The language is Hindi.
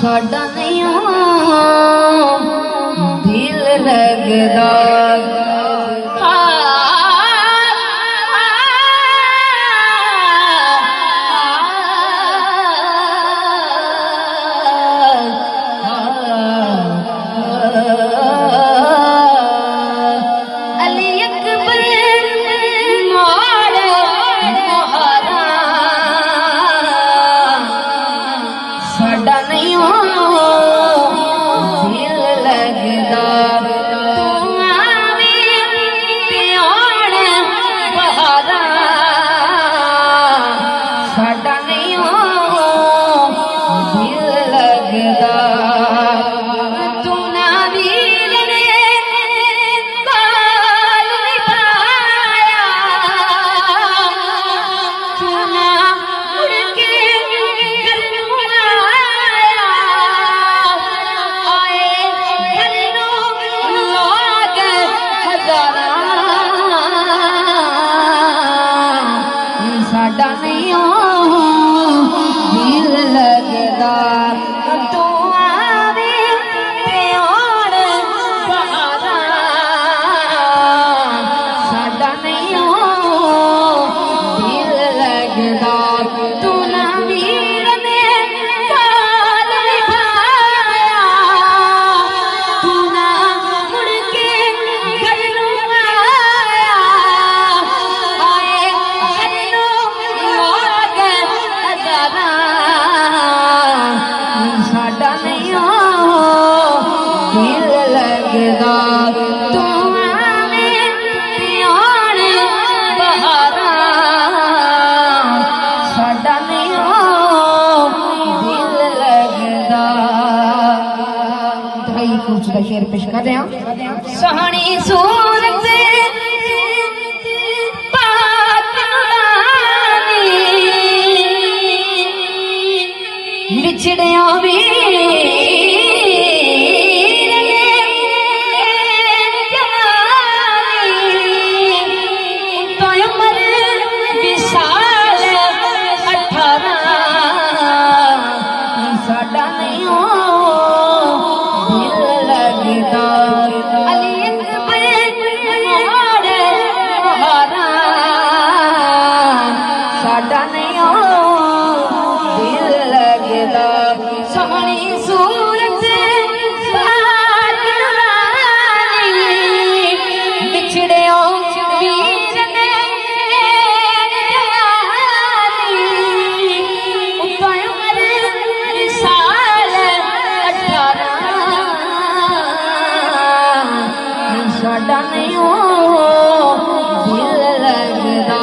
साडा नहीं दिल लगदा साडा नहीं दिल लगदा बहारा साडा नहीं दिल लगदा साडा नहीं दिल लगदा तू आवे ते आण बहारा साडा नहीं दिल लगदा तू ना वीर ने काल निभाया तू ना मुड़ के घर नूं आया आए साडा नहीं दिल लगदा तू आवे ते आण बहारा साडा नहीं दिल लगदा। भाई खूबसूरत शेर पेश कर रहे हैं। सोहनी सूरत बिछड़िया भी तो उमर विशाल 18 साडा नहीं दिल लगदा अली बहारा साडा नहीं दिल लगदा सोहनी सूरत बिछड़े वीर ने उमर विशाल 18 साडा नहीं दिल लगदा